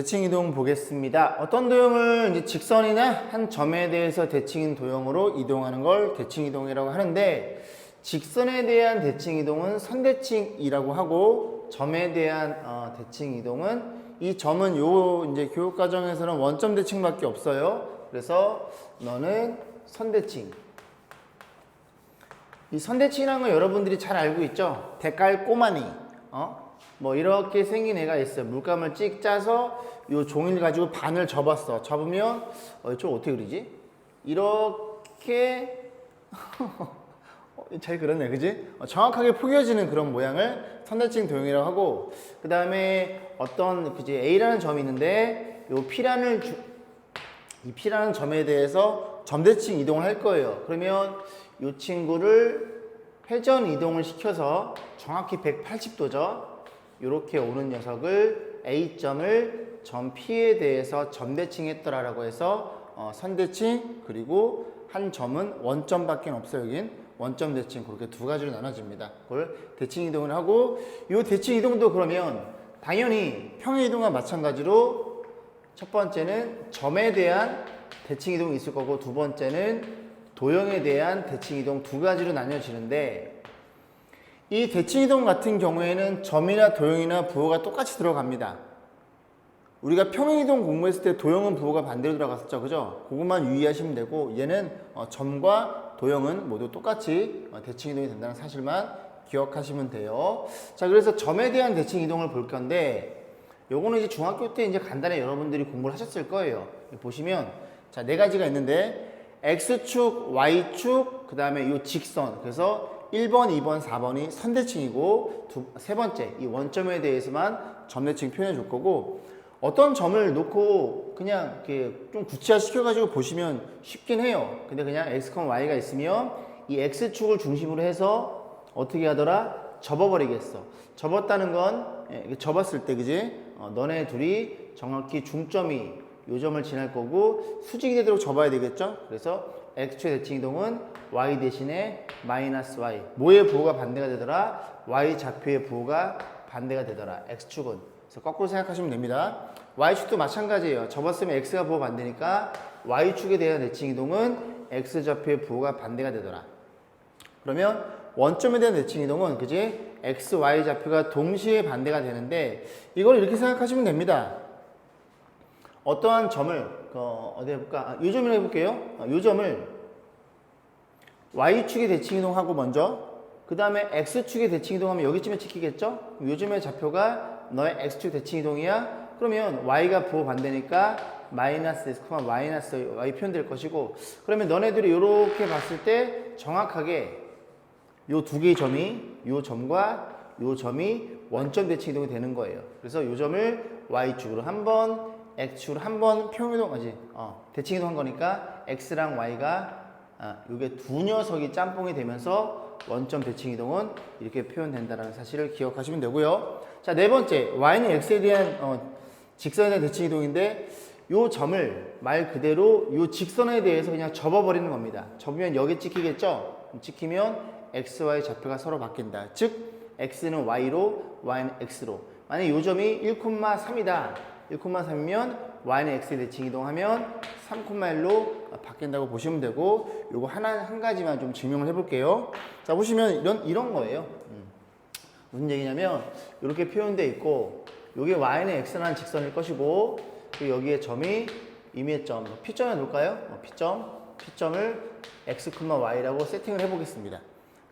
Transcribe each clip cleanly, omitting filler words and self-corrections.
대칭 이동 보겠습니다. 어떤 도형을 이제 직선이나 한 점에 대해서 대칭인 도형으로 이동하는 걸 대칭 이동이라고 하는데, 직선에 대한 대칭 이동은 선대칭이라고 하고, 점에 대한 대칭 이동은, 이 점은 요 이제 교육 과정에서는 원점 대칭밖에 없어요. 그래서 너는 선대칭. 이 선대칭이라는 건 여러분들이 잘 알고 있죠? 대깔 꼬마니. 뭐 이렇게 생긴 애가 있어요. 물감을 찍 짜서 요 종이를 가지고 반을 접었어. 접으면 좀 어떻게 그리지? 이렇게 잘 그렸네, 그지? 정확하게 포개어지는 그런 모양을 선대칭 도형이라고 하고, 그 다음에 어떤 그지 A라는 점이 있는데 요 이 P라는 점에 대해서 점대칭 이동을 할 거예요. 그러면 이 친구를 회전 이동을 시켜서 정확히 180도죠. 이렇게 오는 녀석을 A점을 점 P에 대해서 점대칭했더라라고 해서 선대칭, 그리고 한 점은 원점밖에 없어요. 여긴 원점 대칭, 그렇게 두 가지로 나눠집니다. 그걸 대칭 이동을 하고, 이 대칭 이동도 그러면 당연히 평행 이동과 마찬가지로 첫 번째는 점에 대한 대칭 이동이 있을 거고, 두 번째는 도형에 대한 대칭 이동 두 가지로 나뉘어지는데, 이 대칭 이동 같은 경우에는 점이나 도형이나 부호가 똑같이 들어갑니다. 우리가 평행 이동 공부했을 때 도형은 부호가 반대로 들어갔었죠, 그죠? 그것만 유의하시면 되고, 얘는 점과 도형은 모두 똑같이 대칭 이동이 된다는 사실만 기억하시면 돼요. 자, 그래서 점에 대한 대칭 이동을 볼 건데, 요거는 이제 중학교 때 이제 간단히 여러분들이 공부를 하셨을 거예요. 보시면 자, 네 가지가 있는데, X축, Y축, 그 다음에 요 직선. 그래서 1번, 2번, 4번이 선대칭이고, 세 번째, 이 원점에 대해서만 점대칭 표현해 줄 거고, 어떤 점을 놓고 그냥 이렇게 좀 구체화 시켜가지고 보시면 쉽긴 해요. 근데 그냥 X, Y가 있으면 이 X축을 중심으로 해서 어떻게 하더라? 접어버리겠어. 접었다는 건, 접었을 때, 그지? 너네 둘이 정확히 중점이 요 점을 지날 거고, 수직이 되도록 접어야 되겠죠? 그래서 X축의 대칭 이동은 Y 대신에 마이너스 Y. 뭐의 부호가 반대가 되더라? Y 좌표의 부호가 반대가 되더라. X축은. 그래서 거꾸로 생각하시면 됩니다. Y축도 마찬가지예요. 접었으면 X가 부호 반대니까 Y축에 대한 대칭 이동은 X 좌표의 부호가 반대가 되더라. 그러면 원점에 대한 대칭 이동은, 그지? X, Y 좌표가 동시에 반대가 되는데, 이걸 이렇게 생각하시면 됩니다. 어떠한 점을, 어디 해볼까? 요 점을 해볼게요. 요 점을 Y축의 대칭 이동하고 먼저, 그 다음에 X축의 대칭 이동하면 여기쯤에 찍히겠죠? 요즘의 좌표가 너의 X축 대칭 이동이야? 그러면 Y가 부호 반대니까 마이너스 X, 마이너스 Y 표현될 것이고, 그러면 너네들이 이렇게 봤을 때 정확하게 요 두 개의 점이, 요 점과 요 점이 원점 대칭 이동이 되는 거예요. 그래서 요 점을 Y축으로 한 번, X축으로 한 번 평행 이동하지, 대칭 이동한 거니까 X랑 Y가 요게 두 녀석이 짬뽕이 되면서 원점 대칭 이동은 이렇게 표현된다는 사실을 기억하시면 되고요. 자, 네 번째, Y는 X에 대한 직선에 대한 대칭 이동인데, 요 점을 말 그대로 요 직선에 대해서 그냥 접어버리는 겁니다. 접으면 여기 찍히겠죠? 찍히면 X, Y 좌표가 서로 바뀐다. 즉, X는 Y로, Y는 X로. 만약에 요 점이 1,3이다. 1,3이면 Y는 X에 대칭 이동하면 3,1로 바뀐다고 보시면 되고, 요거 한 가지만 좀 증명을 해볼게요. 자, 보시면 이런 거예요. 무슨 얘기냐면, 이렇게 표현되어 있고, 요게 Y는 X라는 직선일 것이고, 그리고 여기에 점이 임의점, P점에 놓을까요? P점을 X, Y라고 세팅을 해보겠습니다.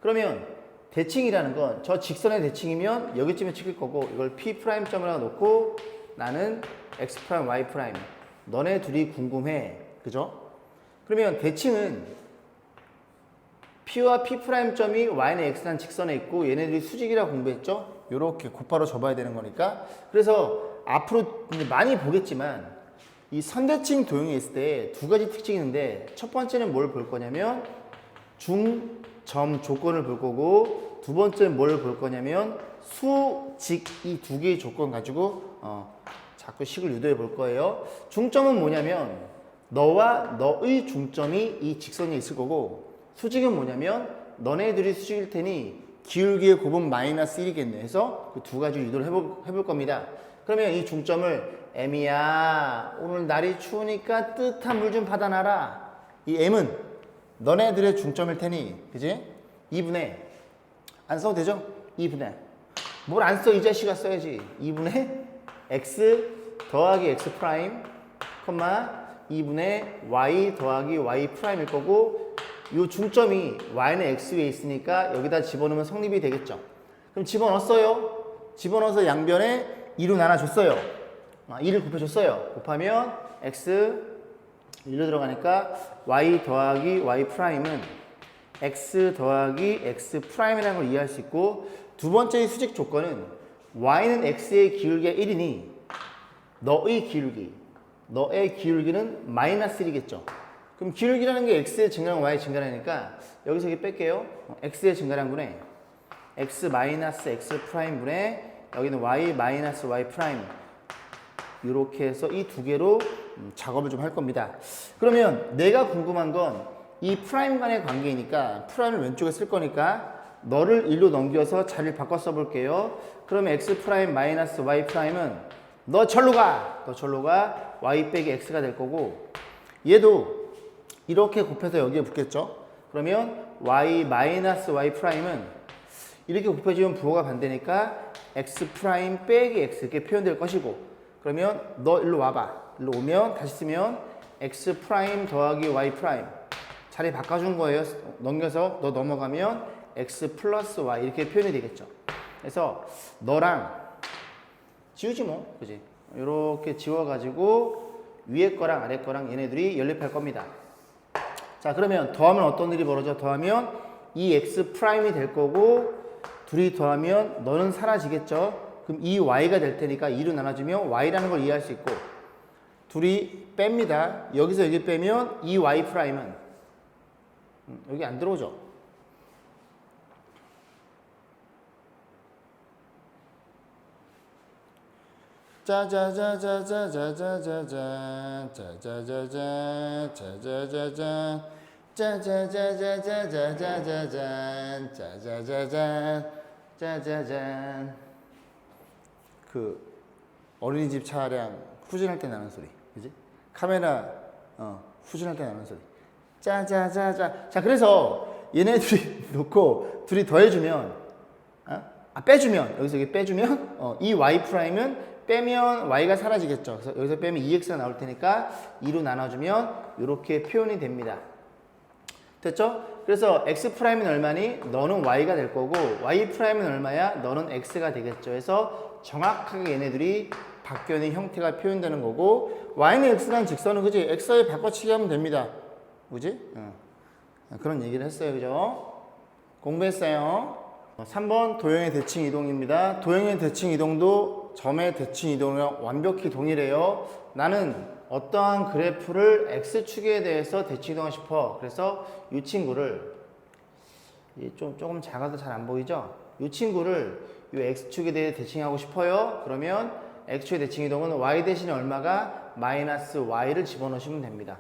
그러면 대칭이라는 건 저 직선의 대칭이면 여기쯤에 찍힐 거고, 이걸 P'점이라고 놓고 나는 X', Y'. 너네 둘이 궁금해. 그죠? 그러면 대칭은 P와 P'점이 Y는 X라는 직선에 있고, 얘네들이 수직이라고 공부했죠? 요렇게 곧바로 접어야 되는 거니까. 그래서 앞으로 이제 많이 보겠지만, 이 선대칭 도형이 있을 때 두 가지 특징이 있는데, 첫 번째는 뭘 볼 거냐면 중점 조건을 볼 거고, 두 번째는 뭘 볼 거냐면 수직, 이 두 개의 조건 가지고 자꾸 식을 유도해 볼 거예요. 중점은 뭐냐면 너와 너의 중점이 이 직선에 있을 거고, 수직은 뭐냐면 너네들이 수직일 테니 기울기의 곱은 마이너스 1이겠네 해서 그 두 가지 유도를 해볼 겁니다. 그러면 이 중점을 M이야. 오늘 날이 추우니까 뜨뜻한 물 좀 받아놔라. 이 M은 너네들의 중점일 테니, 그지? 2분의, 안 써도 되죠? 2분의. 뭘 안 써, 이 자식아 써야지. 2분의 X 더하기 X 프라임, 콤마 2분의 Y 더하기 Y 프라임일 거고, 요 중점이 Y는 X 위에 있으니까 여기다 집어넣으면 성립이 되겠죠. 그럼 집어넣었어요. 집어넣어서 양변에 2로 나눠줬어요. 2를 곱해줬어요. 곱하면 X 1로 들어가니까 Y 더하기 Y 프라임은 X 더하기 X 프라임이라는 걸 이해할 수 있고, 두 번째의 수직 조건은 Y는 X의 기울기가 1이니 너의 기울기는 마이너스 1이겠죠. 그럼 기울기라는 게 X의 증가량 Y의 증가량이니까 여기서 이렇게 뺄게요. X의 증가량분에 X 마이너스 X 프라임 분에 여기는 Y 마이너스 Y 프라임, 이렇게 해서 이 두 개로 작업을 좀 할 겁니다. 그러면 내가 궁금한 건 이 프라임 간의 관계이니까 프라임을 왼쪽에 쓸 거니까 너를 1로 넘겨서 자리를 바꿔 써볼게요. 그러면 X 프라임 마이너스 Y 프라임은 너 절로 가! Y 빼기 X가 될 거고, 얘도 이렇게 곱해서 여기에 붙겠죠. 그러면 Y 마이너스 Y 프라임은 이렇게 곱해지면 부호가 반대니까 X 프라임 빼기 X 이렇게 표현될 것이고, 그러면 너 일로 와봐. 일로 오면 다시 쓰면 X 프라임 더하기 Y 프라임 자리 바꿔준 거예요. 넘겨서 너 넘어가면 X 플러스 Y 이렇게 표현이 되겠죠. 그래서 너랑 지우지 뭐, 그지? 이렇게 지워가지고 위에 거랑 아래 거랑 얘네들이 연립할 겁니다. 자, 그러면 더하면 어떤 일이 벌어져? 더하면 이 X 프라임이 될 거고, 둘이 더하면 너는 사라지겠죠. 그럼 이 Y가 될 테니까 2로 나눠주면 Y라는 걸 이해할 수 있고, 둘이 뺍니다. 여기서 여기 빼면 이 Y 프라임은 여기 안 들어오죠. 짜자자자자자자자잔 짜자자잔 짜자자잔 짜자자자자자자자잔 짜자자잔 짜자잔. 그 어린이집 차량 후진할 때 나는 소리, 그지? 카메라 후진할 때 나는 소리. 짜자자자. 자, 그래서 얘네들이 놓고 둘이 더해주면, 빼주면, 여기서 여기 빼주면, 이 Y 프라임은 빼면 Y가 사라지겠죠. 그래서 여기서 빼면 2X가 나올 테니까 2로 나눠주면 이렇게 표현이 됩니다. 됐죠? 그래서 X 프라임은 얼마니? 너는 Y가 될 거고, Y 프라임은 얼마야? 너는 X가 되겠죠. 그래서 정확하게 얘네들이 바뀌어 있는 형태가 표현되는 거고, Y는 X라는 직선은, 그지? X에 바꿔치기 하면 됩니다. 그지? 그런 얘기를 했어요. 그죠? 공부했어요. 3번 도형의 대칭 이동입니다. 도형의 대칭 이동도 점의 대칭 이동이랑 완벽히 동일해요. 나는 어떠한 그래프를 X축에 대해서 대칭 이동하고 싶어. 그래서 이 친구를, 조금 작아서 잘 안 보이죠? 이 친구를 이 X축에 대해 대칭하고 싶어요. 그러면 X축의 대칭 이동은 Y 대신에 얼마가? 마이너스 Y를 집어넣으시면 됩니다.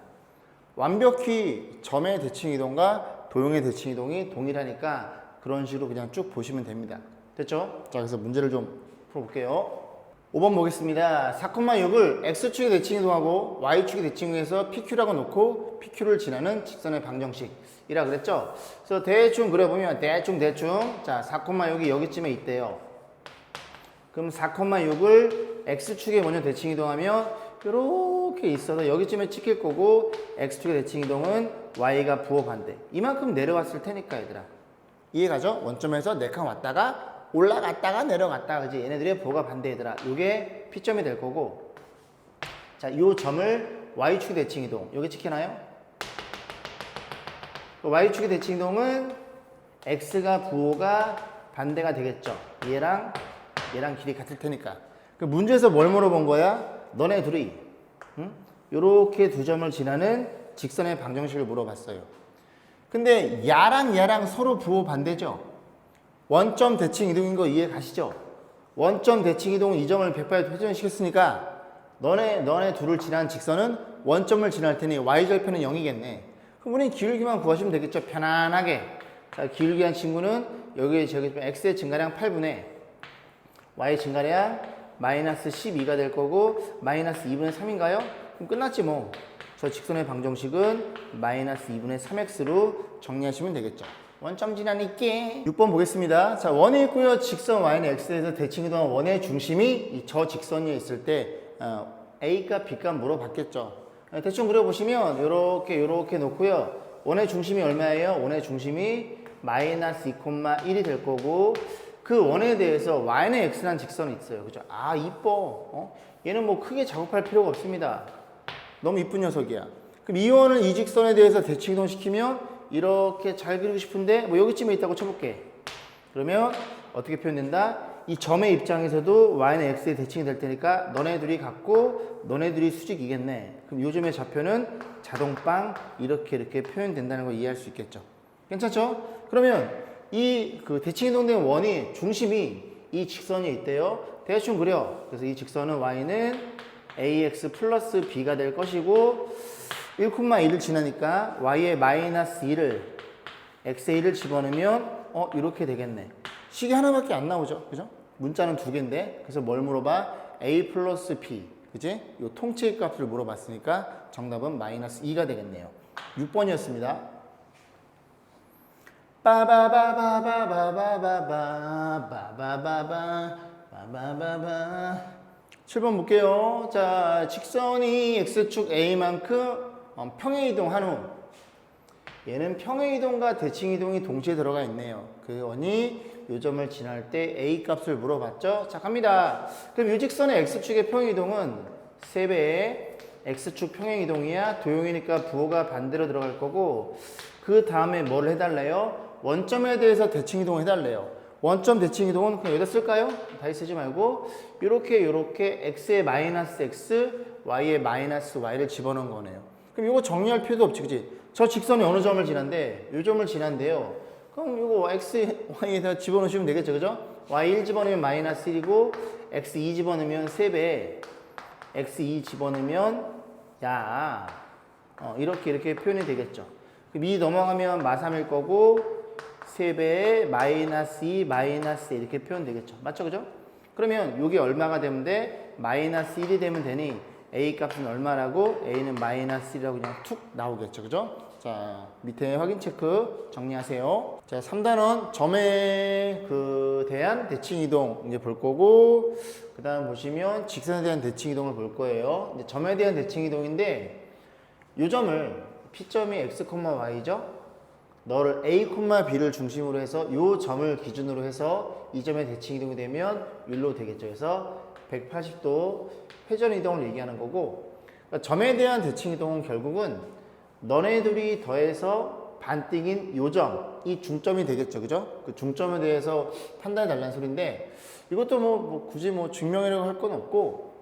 완벽히 점의 대칭 이동과 도형의 대칭 이동이 동일하니까 그런 식으로 그냥 쭉 보시면 됩니다. 됐죠? 자, 그래서 문제를 좀 풀어볼게요. 5번 보겠습니다. 4,6을 X축의 대칭 이동하고 Y축의 대칭 이동해서 PQ라고 놓고 PQ를 지나는 직선의 방정식이라 그랬죠? 그래서 대충 그려보면 대충 자, 4,6이 여기쯤에 있대요. 그럼 4,6을 X축에 먼저 대칭 이동하면 이렇게 있어서 여기쯤에 찍힐 거고, X축의 대칭 이동은 Y가 부호 반대. 이만큼 내려왔을 테니까, 얘들아. 이해가죠? 원점에서 4칸 왔다가 올라갔다가 내려갔다가, 그지? 얘네들의 부호가 반대, 얘들아. 요게 P점이 될 거고, 자, 요 점을 Y축의 대칭 이동. 여기 찍히나요? Y축의 대칭 이동은 X가 부호가 반대가 되겠죠. 얘랑 길이 같을 테니까. 그 문제에서 뭘 물어본 거야? 너네 둘이 요렇게 두 점을 지나는 직선의 방정식을 물어봤어요. 근데 야랑 서로 부호 반대죠. 원점 대칭 이동인 거 이해 가시죠? 원점 대칭 이동은 이 점을 180도 회전시켰으니까 너네 둘을 지난 직선은 원점을 지날 테니 y절편은 0이겠네. 그럼 우리는 기울기만 구하시면 되겠죠. 편안하게. 자, 기울기한 친구는 여기 저기 x의 증가량 8분의 y의 증가량 마이너스 12가 될 거고 마이너스 2분의 3인가요? 그럼 끝났지 뭐. 저 직선의 방정식은 마이너스 2분의 3x로 정리하시면 되겠죠. 원점 지나니께 6번 보겠습니다. 자, 원이 있고요. 직선 y는 x에서 대칭이동한 원의 중심이 저 직선에 있을 때 a값 b값 물어봤겠죠. 대충 그려보시면 요렇게 놓고요. 원의 중심이 얼마예요? 원의 중심이 마이너스 2,1이 될 거고 그 원에 대해서 y는 x라는 직선이 있어요. 그죠? 아, 이뻐. 얘는 뭐 크게 작업할 필요가 없습니다. 너무 이쁜 녀석이야. 그럼 이 원을 이 직선에 대해서 대칭 이동시키면 이렇게 잘 그리고 싶은데 뭐 여기쯤에 있다고 쳐볼게. 그러면 어떻게 표현된다? 이 점의 입장에서도 y는 x에 대칭이 될 테니까 너네 둘이 같고 너네 둘이 수직이겠네. 그럼 요 점의 좌표는 자동빵 이렇게 표현된다는 걸 이해할 수 있겠죠. 괜찮죠? 그러면 이 그 대칭 이동된 원이 중심이 이 직선에 있대요. 대충 그려. 그래서 이 직선은 y는 ax 플러스 b가 될 것이고 1,1을 지나니까 y에 마이너스 2를 x에 1을 집어넣으면 이렇게 되겠네. 식이 하나밖에 안 나오죠. 그죠? 문자는 두 개인데 그래서 뭘 물어봐? a 플러스 b 그지? 요 통치의 값을 물어봤으니까 정답은 마이너스 2가 되겠네요. 6번이었습니다. 빠바바바바바바바바바바바바바바 7번 볼게요. 자, 직선이 x축 a만큼 평행이동한 후 얘는 평행이동과 대칭이동이 동시에 들어가 있네요. 그 원이 요 점을 지날 때 a 값을 물어봤죠. 자, 갑니다. 그럼 요 직선의 x축의 평행이동은 3배의 x축 평행이동이야. 도형이니까 부호가 반대로 들어갈 거고 그 다음에 뭘 해달래요? 원점에 대해서 대칭이동을 해달래요. 원점 대칭이동은 그냥 여기다 쓸까요? 다시 쓰지 말고 요렇게 x에 마이너스 x, y에 마이너스 y를 집어넣은 거네요. 그럼 이거 정리할 필요도 없지, 그치? 저 직선이 어느 점을 지난데? 요 점을 지난데요. 그럼 이거 x, y에다 집어넣으시면 되겠죠, 그죠? y1 집어넣으면 마이너스 1이고 x2 집어넣으면 3배, x2 집어넣으면 이렇게 표현이 되겠죠. 그럼 2 넘어가면 마3일 거고 3배에 마이너스 2, 마이너스 1 이렇게 표현되겠죠. 맞죠? 그죠? 그러면 이게 얼마가 되면 돼? 마이너스 1이 되면 되니 a 값은 얼마라고? a는 마이너스 1이라고 그냥 툭 나오겠죠. 그죠? 자, 밑에 확인 체크 정리하세요. 자, 3단원 점에 대한 대칭 이동 이제 볼 거고 그 다음 보시면 직선에 대한 대칭 이동을 볼 거예요. 이제 점에 대한 대칭 이동인데 이 점을 P점이 x, y죠? 너를 a, b를 중심으로 해서 이 점을 기준으로 해서 이 점의 대칭 이동이 되면 일로 되겠죠. 그래서 180도 회전 이동을 얘기하는 거고 그러니까 점에 대한 대칭 이동은 결국은 너네 둘이 더해서 반띵인 요 점, 이 중점이 되겠죠. 그죠? 그 중점에 대해서 판단해 달라는 소리인데 이것도 뭐 굳이 증명이라고 할 건 없고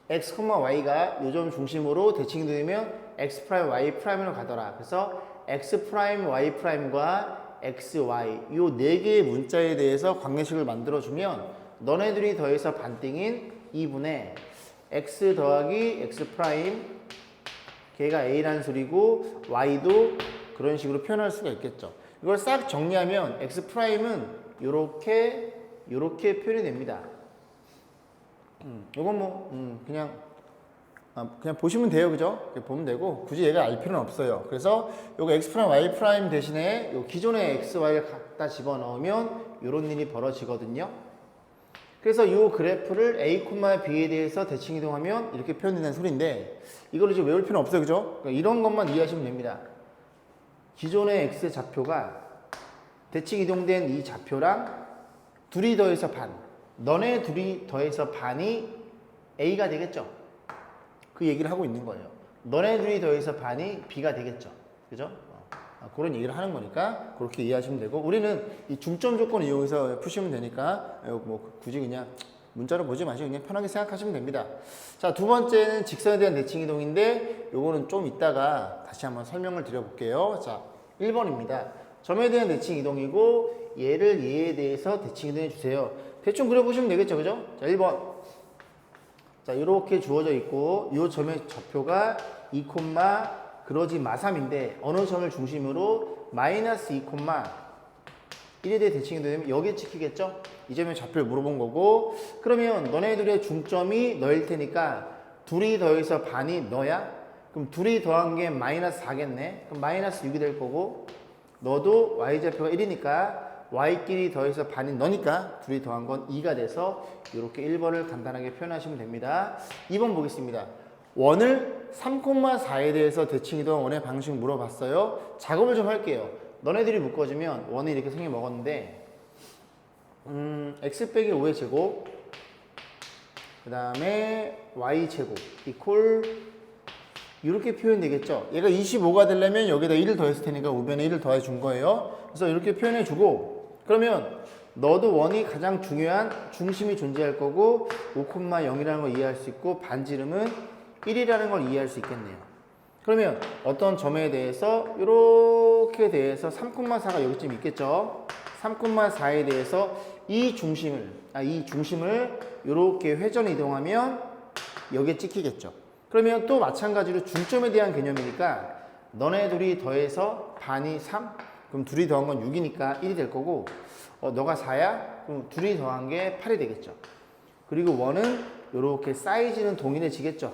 x, y가 요 점 중심으로 대칭이 되면 x 프라임, y 프라임으로 가더라. 그래서 x 프라임, y 프라임과 x, y 요 네 개의 문자에 대해서 관계식을 만들어주면 너네들이 더해서 반띵인 2분의 x 더하기 x 프라임 걔가 a라는 소리고 y도 그런 식으로 표현할 수가 있겠죠. 이걸 싹 정리하면 x 프라임은 요렇게 표현이 됩니다. 요건 그냥 보시면 돼요. 그죠? 보면 되고 굳이 얘가 알 필요는 없어요. 그래서 요거 x 프라임 y 프라임 대신에 요 기존의 x, y를 갖다 집어넣으면 요런 일이 벌어지거든요. 그래서 요 그래프를 a, b에 대해서 대칭 이동하면 이렇게 표현된다는 소리인데 이걸 이제 외울 필요는 없어요. 그죠? 그러니까 이런 것만 이해하시면 됩니다. 기존의 x 좌표가 대칭 이동된 이 좌표랑 둘이 더해서 반, 너네 둘이 더해서 반이 a가 되겠죠. 그 얘기를 하고 있는 거예요. 너네 둘이 더해서 반이 b가 되겠죠. 그죠? 그런 얘기를 하는 거니까 그렇게 이해하시면 되고 우리는 이 중점 조건을 이용해서 푸시면 되니까 굳이 그냥 문자로 보지 마시고 그냥 편하게 생각하시면 됩니다. 자, 두 번째는 직선에 대한 대칭 이동인데 요거는 좀 이따가 다시 한번 설명을 드려볼게요. 자, 1번입니다. 점에 대한 대칭 이동이고 얘를 얘에 대해서 대칭 이동해 주세요. 대충 그려보시면 되겠죠. 그죠? 자, 1번. 자, 이렇게 주어져 있고 이 점의 좌표가 2, 그러지 마3인데 어느 점을 중심으로 마이너스 2, 1에 대해 대칭이 되면 여기에 찍히겠죠? 이 점의 좌표를 물어본 거고, 그러면 너네들의 중점이 너일 테니까 둘이 더해서 반이 너야? 그럼 둘이 더한 게 마이너스 4겠네? 그럼 마이너스 6이 될 거고, 너도 y좌표가 1이니까 y끼리 더해서 반인 너니까 둘이 더한 건 2가 돼서 이렇게 1번을 간단하게 표현하시면 됩니다. 2번 보겠습니다. 원을 3,4에 대해서 대칭이동 원의 방식 물어봤어요. 작업을 좀 할게요. 너네들이 묶어주면 원이 이렇게 생겨 먹었는데 x 빼기 5의 제곱 그 다음에 y 제곱 이퀄 이렇게 표현되겠죠. 얘가 25가 되려면 여기다 1을 더했을 테니까 우변에 1을 더해 준 거예요. 그래서 이렇게 표현해 주고, 그러면 너도 원이 가장 중요한 중심이 존재할 거고 5,0이라는 걸 이해할 수 있고 반지름은 1이라는 걸 이해할 수 있겠네요. 그러면 어떤 점에 대해서 이렇게 대해서 3,4가 여기쯤 있겠죠. 3,4에 대해서 이 중심을 이렇게 회전 이동하면 여기에 찍히겠죠. 그러면 또 마찬가지로 중점에 대한 개념이니까 너네 둘이 더해서 반이 3? 그럼 둘이 더한 건 6이니까 1이 될 거고, 너가 4야? 그럼 둘이 더한 게 8이 되겠죠. 그리고 원은 이렇게 사이즈는 동일해지겠죠.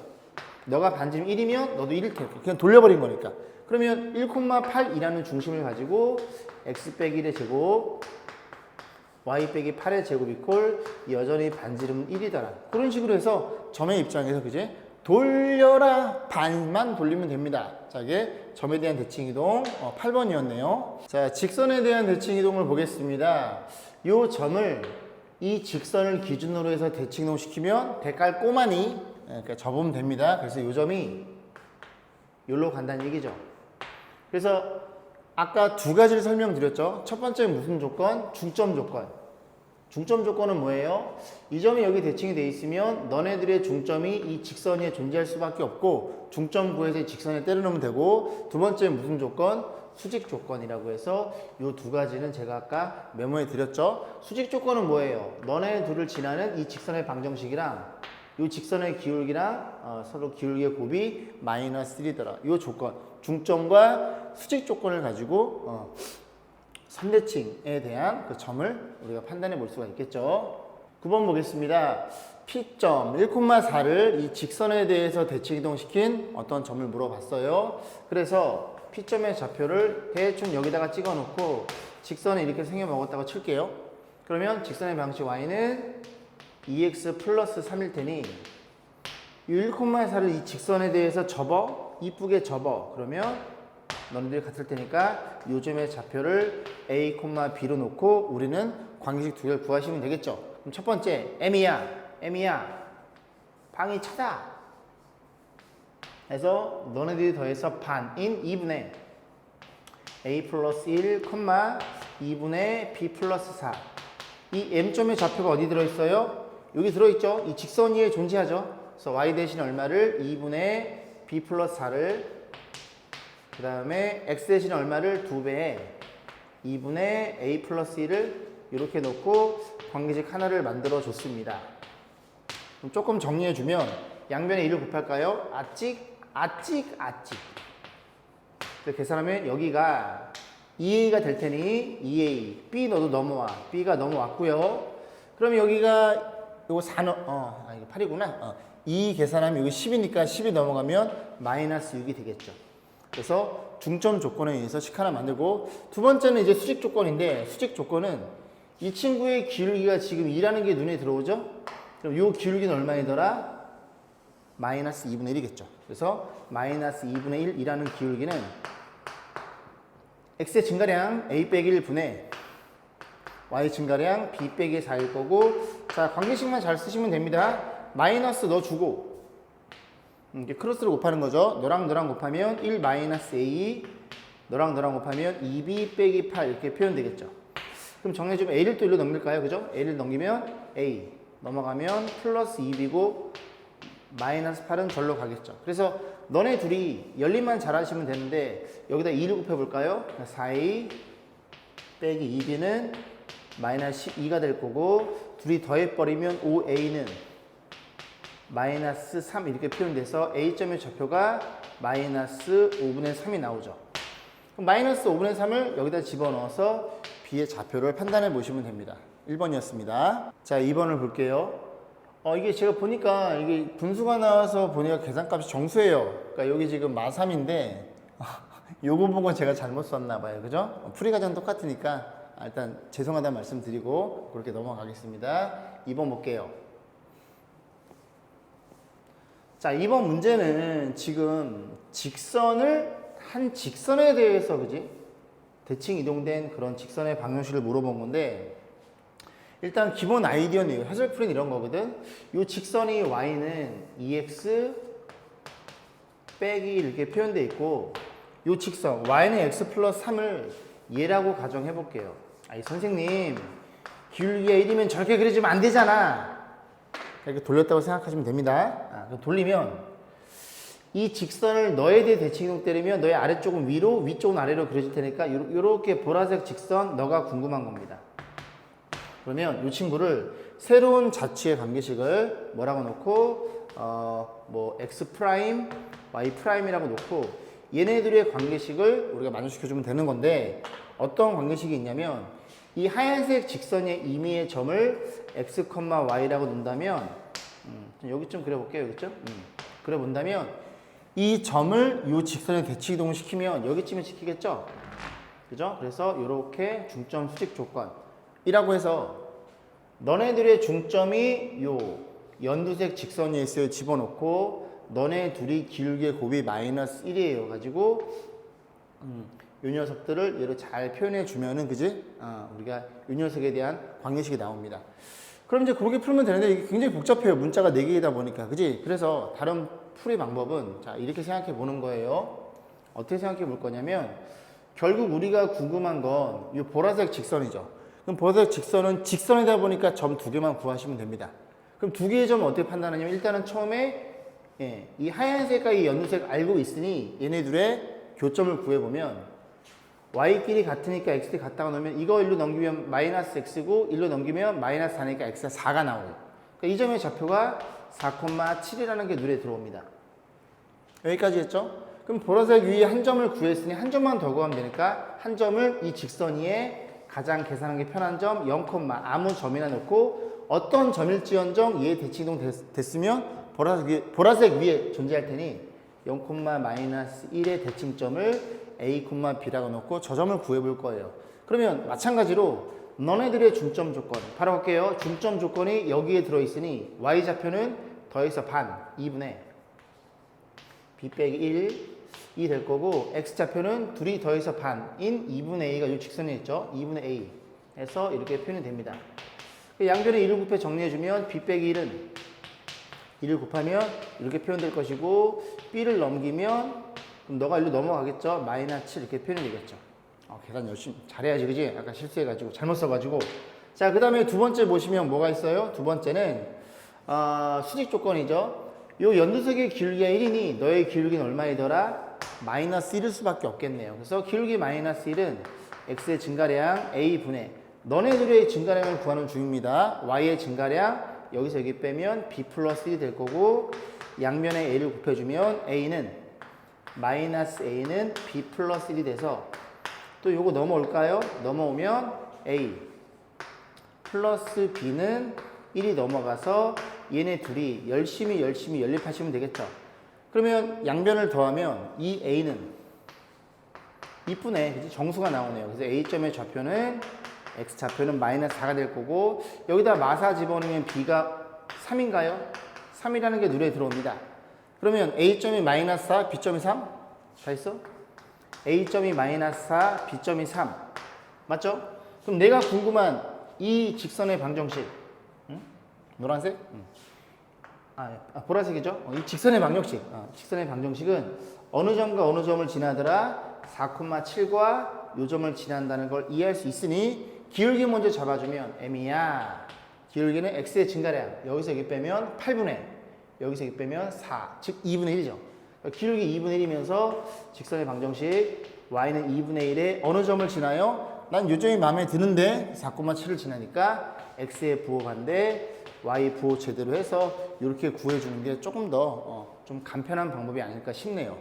너가 반지름 1이면 너도 1일 테고 그냥 돌려버린 거니까. 그러면 1,8이라는 중심을 가지고 x 빼기 1의 제곱 y 빼기 8의 제곱 이퀄 여전히 반지름은 1이더라. 그런 식으로 해서 점의 입장에서 그제 돌려라 반만 돌리면 됩니다. 자, 이게 점에 대한 대칭 이동 8번이었네요. 자, 직선에 대한 대칭 이동을 보겠습니다. 요 점을 이 직선을 기준으로 해서 대칭 이동 시키면 대깔 꼬마니 그러니까 접으면 됩니다. 그래서 요 점이 여기로 간다는 얘기죠. 그래서 아까 두 가지를 설명드렸죠. 첫 번째는 무슨 조건? 중점 조건. 중점 조건은 뭐예요? 이 점이 여기 대칭이 돼 있으면 너네들의 중점이 이 직선 위에 존재할 수밖에 없고 중점 구해서 직선에 때려 넣으면 되고, 두 번째 무슨 조건? 수직 조건이라고 해서 이 두 가지는 제가 아까 메모해 드렸죠. 수직 조건은 뭐예요? 너네 둘을 지나는 이 직선의 방정식이랑 이 직선의 기울기랑 서로 기울기의 곱이 마이너스 1이더라. 이 조건, 중점과 수직 조건을 가지고 선대칭에 대한 그 점을 우리가 판단해 볼 수가 있겠죠. 9번 보겠습니다. P점 1,4를 이 직선에 대해서 대칭 이동시킨 어떤 점을 물어봤어요. 그래서 P점의 좌표를 대충 여기다가 찍어 놓고 직선에 이렇게 생겨 먹었다고 칠게요. 그러면 직선의 방식 y는 2x 플러스 3일 테니 이 1,4를 이 직선에 대해서 이쁘게 접어. 그러면 너네들이 같을 테니까 요점의 좌표를 a, b로 놓고 우리는 관계식 두 개를 구하시면 되겠죠. 그럼 첫 번째 m이야 방이 차다 해서 너네들이 더해서 반인 2분의 a 플러스 1, 2분의 b 플러스 4. 이 m점의 좌표가 어디 들어있어요? 여기 들어있죠. 이 직선 위에 존재하죠. 그래서 y 대신 얼마를 2분의 b 플러스 4를 그 다음에 x 대신 얼마를 2배에 2분의 a 플러스 1을 이렇게 놓고 관계식 하나를 만들어 줬습니다. 그럼 조금 정리해 주면 양변에 1을 곱할까요? 아찍 계산하면 여기가 2a가 될 테니 2a b 너도 넘어와. b가 넘어왔고요. 그러면 여기가 요거 4 이게 8이구나. 2 계산하면 여기 10이니까 10이 넘어가면 마이너스 6이 되겠죠. 그래서 중점 조건에 의해서 식 하나 만들고, 두 번째는 이제 수직 조건인데, 수직 조건은 이 친구의 기울기가 지금 2라는 게 눈에 들어오죠? 그럼 이 기울기는 얼마이더라? 마이너스 2분의 1이겠죠. 그래서 마이너스 2분의 1이라는 기울기는 x의 증가량 a 빼기 1분의 y 증가량 b 빼기 4일 거고, 자, 관계식만 잘 쓰시면 됩니다. 마이너스 넣어주고 이렇게 크로스를 곱하는 거죠. 너랑 곱하면 1 마이너스 a, 너랑 곱하면 2b 빼기 8 이렇게 표현되겠죠. 그럼 정리해주면 a를 또 1로 넘길까요? 그죠? a를 넘기면 a 넘어가면 플러스 2b고 마이너스 8은 절로 가겠죠. 그래서 너네 둘이 연립만 잘 하시면 되는데 여기다 2를 곱해볼까요? 4a 빼기 2b는 마이너스 12가 될 거고, 둘이 더해버리면 5a는 마이너스 3 이렇게 표현돼서 a점의 좌표가 마이너스 5분의 3이 나오죠. 그럼 마이너스 5분의 3을 여기다 집어넣어서 B의 좌표를 판단해 보시면 됩니다. 1번이었습니다. 자, 2번을 볼게요. 이게 제가 보니까 이게 분수가 나와서 보니까 계산값이 정수예요. 그러니까 여기 지금 마3인데 요거 보고 제가 잘못 썼나 봐요. 그죠? 풀이 과정 똑같으니까 일단 죄송하다는 말씀 드리고 그렇게 넘어가겠습니다. 2번 볼게요. 자, 2번 문제는 지금 한 직선에 대해서, 그지? 대칭 이동된 그런 직선의 방정식을 물어본 건데, 일단 기본 아이디어는 해설풀이는 이런 거거든. 요 직선이 y는 2x 빼기 이렇게 표현되어 있고, 요 직선 y는 x 플러스 3을 얘라고 가정해 볼게요. 아니 선생님, 기울기가 1이면 저렇게 그려주면 안 되잖아. 이렇게 돌렸다고 생각하시면 됩니다. 그럼 돌리면 이 직선을 너에 대해 대칭이동 때리면 너의 아래쪽은 위로, 위쪽은 아래로 그려질 테니까 이렇게 보라색 직선 너가 궁금한 겁니다. 그러면 이 친구를 새로운 자취의 관계식을 뭐라고 놓고 뭐 x 프라임, y 프라임이라고 놓고 얘네들의 관계식을 우리가 만족시켜주면 되는 건데, 어떤 관계식이 있냐면 이 하얀색 직선의 임의의 점을 x, y라고 놓는다면 여기 좀 그려볼게요. 여기 좀 그려본다면 이 점을 이 직선에 대칭 이동을 시키면 여기쯤에 시키겠죠. 그죠? 그래서 이렇게 중점 수직 조건이라고 해서 너네들의 중점이 요 연두색 직선 위에 있어요. 집어넣고 너네 둘이 기울기의 곱이 마이너스 1이에요. 가지고 요 녀석들을 얘로 잘 표현해 주면은, 그지? 우리가 요 녀석에 대한 관계식이 나옵니다. 그럼 이제 그렇게 풀면 되는데 이게 굉장히 복잡해요. 문자가 4개이다 보니까. 그지? 그래서 다른 풀이 방법은 자, 이렇게 생각해 보는 거예요. 어떻게 생각해 볼 거냐면, 결국 우리가 궁금한 건 이 보라색 직선이죠. 그럼 보라색 직선은 직선이다 보니까 점 2개만 구하시면 됩니다. 그럼 2개의 점을 어떻게 판단하냐면, 일단은 처음에 이 하얀색과 이 연두색 알고 있으니 얘네들의 교점을 구해보면 y끼리 같으니까 x끼리 같다고 넣으면 이거 1로 넘기면 마이너스 x고 1로 넘기면 마이너스 4니까 x가 4가 나오고, 그러니까 이 점의 좌표가 4,7이라는 게 눈에 들어옵니다. 여기까지 했죠? 그럼 보라색 위에 한 점을 구했으니 한 점만 더 구하면 되니까 한 점을 이 직선 위에 가장 계산하기 편한 점 0, 아무 점이나 넣고 어떤 점일지언정 얘의 대칭이동 됐으면 보라색 위에 존재할 테니 0, 마이너스 1의 대칭점을 A, B라고 놓고 저 점을 구해볼 거예요. 그러면 마찬가지로 너네들의 중점 조건 바로 볼게요. 중점 조건이 여기에 들어있으니 Y좌표는 더해서 반, 2분의 B 빼기 1이 될 거고, X좌표는 둘이 더해서 반인 2분의 A가 이 직선에 있죠. 2분의 A 해서 이렇게 표현이 됩니다. 양변에 1을 곱해 정리해주면 B 빼기 1은 1을 곱하면 이렇게 표현될 것이고, B를 넘기면 그럼 너가 일로 넘어가겠죠. 마이너스 7 이렇게 표현이 되겠죠. 계산 열심히 잘해야지, 그지? 아까 실수해가지고 잘못 써가지고. 자, 그 다음에 두 번째 보시면 뭐가 있어요? 두 번째는 수직 조건이죠. 요 연두색의 기울기가 1이니 너의 기울기는 얼마이더라? 마이너스 1일 수밖에 없겠네요. 그래서 기울기 마이너스 1은 x의 증가량 a분의 너네들의 증가량을 구하는 중입니다. y의 증가량 여기서 여기 빼면 b 플러스 1이 될 거고, 양면에 a를 곱해주면 a는 마이너스 a는 b 플러스 1이 돼서 또 요거 넘어올까요? 넘어오면 a 플러스 b는 1이 넘어가서 얘네 둘이 열심히 연립하시면 되겠죠. 그러면 양변을 더하면 이 a는 이쁘네, 그치? 정수가 나오네요. 그래서 a점의 좌표는 x좌표는 마이너스 4가 될 거고, 여기다 마사 집어넣으면 b가 3인가요? 3이라는 게 눈에 들어옵니다. 그러면 a점이 마이너스 4, b점이 3? 다 있어? a점이 마이너스 4, b점이 3 맞죠? 그럼 내가 궁금한 이 직선의 방정식, 노란색? 보라색이죠? 이 직선의 방정식, 직선의 방정식은 어느 점과 어느 점을 지나더라 4,7과 요 점을 지난다는 걸 이해할 수 있으니 기울기 먼저 잡아주면 m이야. 기울기는 x의 증가량, 여기서 여기 빼면 8분의, 여기서 여기 빼면 4, 즉 2분의 1이죠. 기울기 2분의 1이면서 직선의 방정식 y는 2분의 1에 어느 점을 지나요? 난 요 점이 마음에 드는데 4,7을 지나니까 x의 부호 반대, y 부호 제대로 해서 이렇게 구해주는 게 조금 더 좀 간편한 방법이 아닐까 싶네요.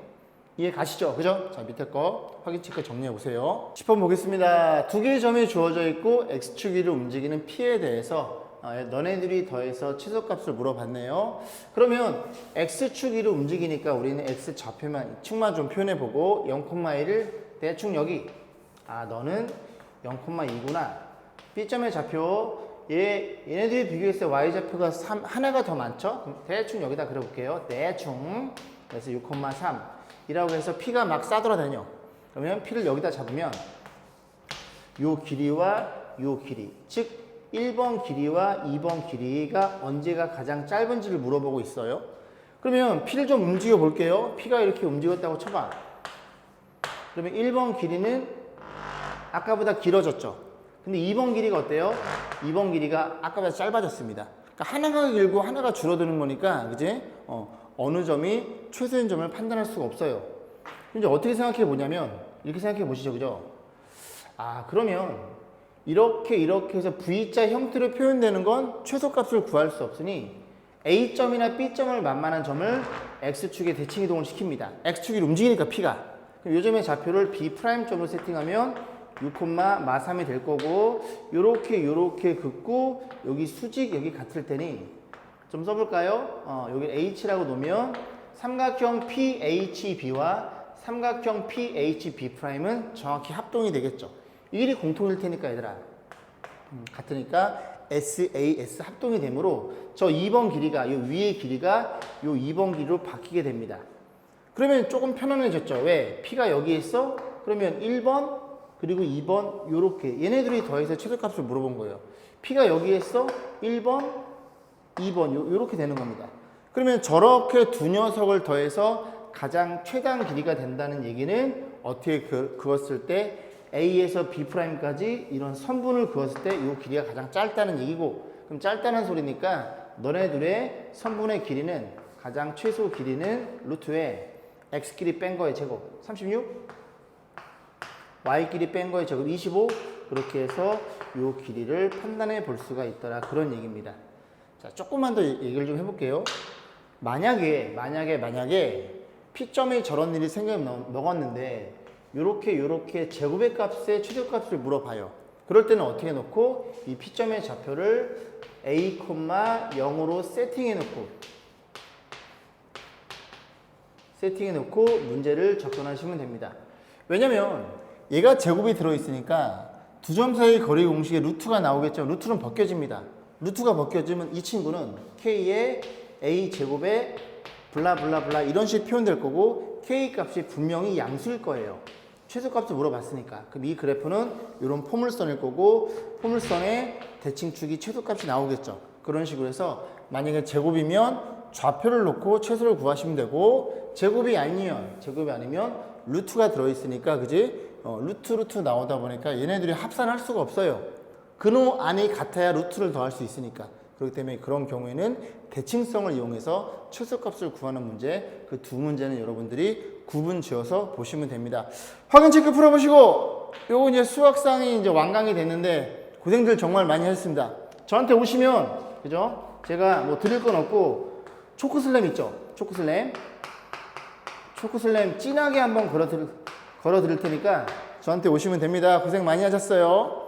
이해 가시죠? 그죠? 자, 밑에 거 확인 체크 정리해 보세요. 10번 보겠습니다. 두 개의 점이 주어져 있고 x축 위를 움직이는 p에 대해서 너네들이 더해서 최소값을 물어봤네요. 그러면 x축 위를 움직이니까 우리는 x 좌표만 축만 좀 표현해 보고 0,1을 대충 여기 너는 0,2구나. B점의 좌표 얘네들이 비교했을 때 y좌표가 하나가 더 많죠? 그럼 대충 여기다 그려볼게요. 대충 그래서 6,3 이라고 해서 P가 막 싸돌아다녀. 그러면 P를 여기다 잡으면 요 길이와 요 길이, 즉 1번 길이와 2번 길이가 언제가 가장 짧은지를 물어보고 있어요. 그러면 P를 좀 움직여 볼게요. P가 이렇게 움직였다고 쳐봐. 그러면 1번 길이는 아까보다 길어졌죠. 근데 2번 길이가 어때요? 2번 길이가 아까보다 짧아졌습니다. 그러니까 하나가 길고 하나가 줄어드는 거니까, 그지? 어느 점이 최소인 점을 판단할 수가 없어요. 이제 어떻게 생각해 보냐면, 이렇게 생각해 보시죠, 그죠? 그러면 이렇게 해서 V자 형태로 표현되는 건 최소값을 구할 수 없으니 A점이나 B점을 만만한 점을 X축에 대칭 이동을 시킵니다. X축이 움직이니까 P가. 그럼 요 점의 좌표를 B'점으로 세팅하면 6,3이 될 거고, 요렇게 긋고 여기 수직 여기 같을 테니 좀 써볼까요? 여기 H라고 놓으면 삼각형 PHB와 삼각형 PHB'은 정확히 합동이 되겠죠. 이 길이 공통일 테니까 얘들아. 같으니까 SAS 합동이 되므로 저 2번 길이가, 요 위의 길이가 요 2번 길이로 바뀌게 됩니다. 그러면 조금 편안해졌죠. 왜? P가 여기 있어? 그러면 1번 그리고 2번 요렇게 얘네들이 더해서 최소값을 물어본 거예요. P가 여기에 있어? 1번 2번 요렇게 되는 겁니다. 그러면 저렇게 두 녀석을 더해서 가장 최단 길이가 된다는 얘기는 어떻게 그었을 때 A에서 B'까지 이런 선분을 그었을 때 이 길이가 가장 짧다는 얘기고, 그럼 짧다는 소리니까 너네들의 선분의 길이는 가장 최소 길이는 루트에 X끼리 뺀 거의 제곱 36, Y끼리 뺀 거의 제곱 25, 그렇게 해서 이 길이를 판단해 볼 수가 있더라, 그런 얘기입니다. 자, 조금만 더 얘기를 좀 해볼게요. 만약에 P점에 저런 일이 먹었는데 요렇게 제곱의 값의 최소값을 물어봐요. 그럴 때는 어떻게 놓고 이 P점의 좌표를 A, 0으로 세팅해 놓고 문제를 접근하시면 됩니다. 왜냐면 얘가 제곱이 들어있으니까 두 점 사이 거리 공식에 루트가 나오겠죠. 루트는 벗겨집니다. 루트가 벗겨지면 이 친구는 K의 A 제곱에 블라블라블라 이런 식으로 표현될 거고, K 값이 분명히 양수일 거예요. 최소값을 물어봤으니까. 그럼 이 그래프는 이런 포물선일 거고, 포물선에 대칭축이 최소값이 나오겠죠. 그런 식으로 해서 만약에 제곱이면 좌표를 놓고 최소를 구하시면 되고, 제곱이 아니면 루트가 들어있으니까, 그지? 루트 나오다 보니까 얘네들이 합산할 수가 없어요. 근호 안이 같아야 루트를 더할 수 있으니까. 그렇기 때문에 그런 경우에는 대칭성을 이용해서 최소값을 구하는 문제, 그 두 문제는 여러분들이 구분 지어서 보시면 됩니다. 확인 체크 풀어보시고, 요거 이제 수학상이 이제 완강이 됐는데 고생들 정말 많이 하셨습니다. 저한테 오시면, 그죠? 제가 뭐 드릴 건 없고, 초코슬램 있죠? 초코슬램 진하게 한번 걸어 드릴 테니까 저한테 오시면 됩니다. 고생 많이 하셨어요.